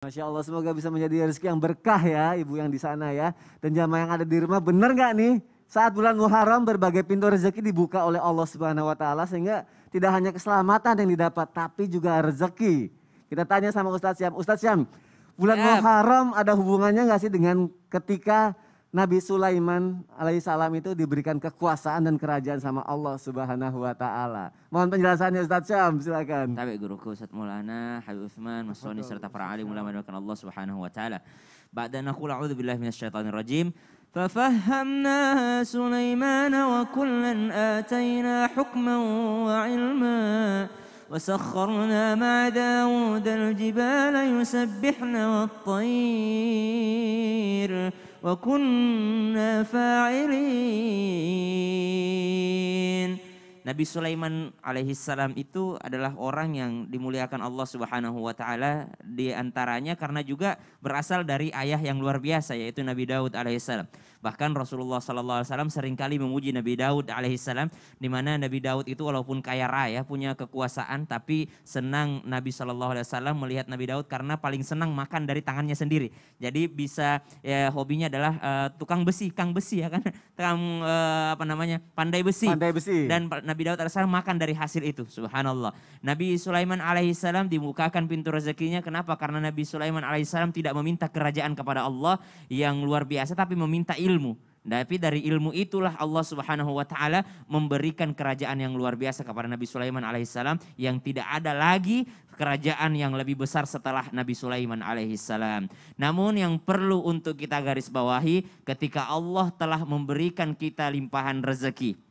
Masya Allah, semoga bisa menjadi rezeki yang berkah ya ibu yang di sana ya. Dan jamaah yang ada di rumah, benar nggak nih? Saat bulan Muharram berbagai pintu rezeki dibuka oleh Allah Subhanahu Wa Taala sehingga tidak hanya keselamatan yang didapat tapi juga rezeki. Kita tanya sama Ustadz Syam, Ustadz Syam, bulan Yap. Muharram ada hubungannya nggak sih dengan ketika Nabi Sulaiman alaihissalam itu diberikan kekuasaan dan kerajaan sama Allah Subhanahu Wa Taala? Mohon penjelasannya Ustadz Syam, silakan. Tabi guruku Ustaz Maulana Habib Utsman Masoni serta para alim ulama doakan Allah Subhanahu wa taala. Ba'da naqul a'udzu billahi minasyaitonir rajim. ففهمناها سليمان وكلا آتينا حكما وعلما وسخرنا مع داود الجبال يسبحن والطير وكنا فاعلين. Nabi Sulaiman alaihissalam itu adalah orang yang dimuliakan Allah Subhanahu wa taala, di antaranya karena juga berasal dari ayah yang luar biasa yaitu Nabi Daud alaihissalam. Bahkan Rasulullah sallallahu alaihi wasallam seringkali memuji Nabi Daud alaihissalam, di mana Nabi Daud itu walaupun kaya raya punya kekuasaan tapi senang Nabi sallallahu alaihi wasallam melihat Nabi Daud karena paling senang makan dari tangannya sendiri. Jadi bisa hobinya adalah tukang besi, kang besi ya kan, pandai besi. Pandai besi. Dan Nabi Daud alaihissalam makan dari hasil itu, subhanallah. Nabi Sulaiman alaihissalam dibukakan pintu rezekinya, kenapa? Karena Nabi Sulaiman alaihissalam tidak meminta kerajaan kepada Allah yang luar biasa, tapi meminta ilmu. Tapi dari ilmu itulah Allah Subhanahu wa taala memberikan kerajaan yang luar biasa kepada Nabi Sulaiman alaihissalam, yang tidak ada lagi kerajaan yang lebih besar setelah Nabi Sulaiman alaihissalam. Namun yang perlu untuk kita garis bawahi, ketika Allah telah memberikan kita limpahan rezeki,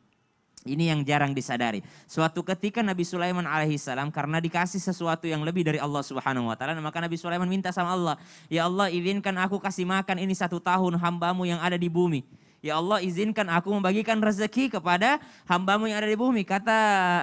ini yang jarang disadari. Suatu ketika Nabi Sulaiman alaihissalam karena dikasih sesuatu yang lebih dari Allah Subhanahu wa taala, maka Nabi Sulaiman minta sama Allah, ya Allah izinkan aku kasih makan ini 1 tahun hambamu yang ada di bumi. Ya Allah izinkan aku membagikan rezeki kepada hambamu yang ada di bumi. Kata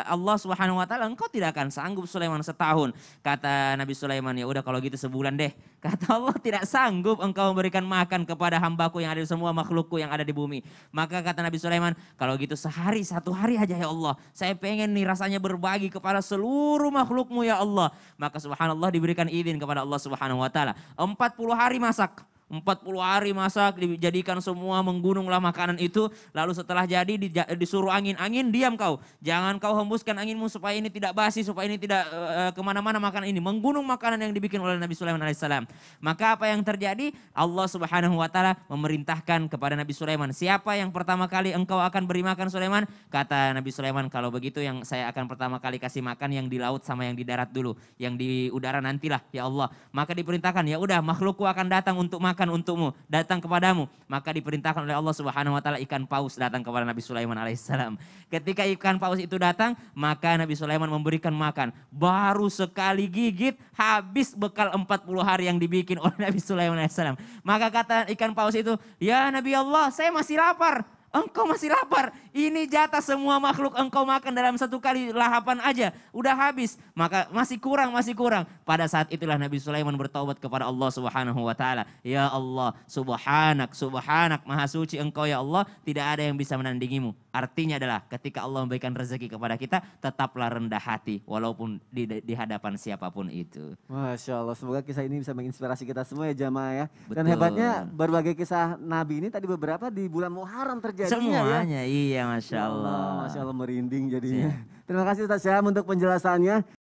Allah Subhanahu wa taala, engkau tidak akan sanggup Sulaiman setahun. Kata Nabi Sulaiman, ya udah kalau gitu sebulan deh. Kata Allah, tidak sanggup engkau memberikan makan kepada hambaku yang ada di semua makhlukku yang ada di bumi. Maka kata Nabi Sulaiman, kalau gitu sehari 1 hari aja ya Allah. Saya pengen nih rasanya berbagi kepada seluruh makhlukmu ya Allah. Maka subhanallah diberikan izin kepada Allah Subhanahu wa taala. 40 hari masak. 40 hari masak, dijadikan semua, menggununglah makanan itu. Lalu setelah jadi disuruh angin, angin diam kau. Jangan kau hembuskan anginmu supaya ini tidak basi, supaya ini tidak kemana-mana makanan ini. Menggunung makanan yang dibikin oleh Nabi Sulaiman alaihissalam. Maka apa yang terjadi? Allah Subhanahu wa taala memerintahkan kepada Nabi Sulaiman, siapa yang pertama kali engkau akan beri makan Sulaiman? Kata Nabi Sulaiman, kalau begitu yang saya akan pertama kali kasih makan yang di laut sama yang di darat dulu. Yang di udara nantilah ya Allah. Maka diperintahkan, ya udah makhlukku akan datang untuk makan untukmu, datang kepadamu. Maka diperintahkan oleh Allah Subhanahu wa taala ikan paus datang kepada Nabi Sulaiman alaihissalam. Ketika ikan paus itu datang, maka Nabi Sulaiman memberikan makan. Baru sekali gigit habis bekal 40 hari yang dibikin oleh Nabi Sulaiman alaihissalam. Maka kata ikan paus itu, ya Nabi Allah, saya masih lapar. Engkau masih lapar, ini jatah semua makhluk engkau makan dalam 1 kali lahapan aja, udah habis. Maka masih kurang. Pada saat itulah Nabi Sulaiman bertaubat kepada Allah Subhanahu wa taala. Ya Allah, subhanak, maha suci engkau ya Allah, tidak ada yang bisa menandingimu. Artinya adalah ketika Allah memberikan rezeki kepada kita, tetaplah rendah hati walaupun di hadapan siapapun itu. Masya Allah, semoga kisah ini bisa menginspirasi kita semua ya jamaah ya. Dan Betul. hebatnya berbagai kisah Nabi ini tadi beberapa di bulan Muharram terjadinya Semuanya ya. iya Masya Allah. Masya Allah merinding jadinya. Terima kasih Ustaz Syam untuk penjelasannya.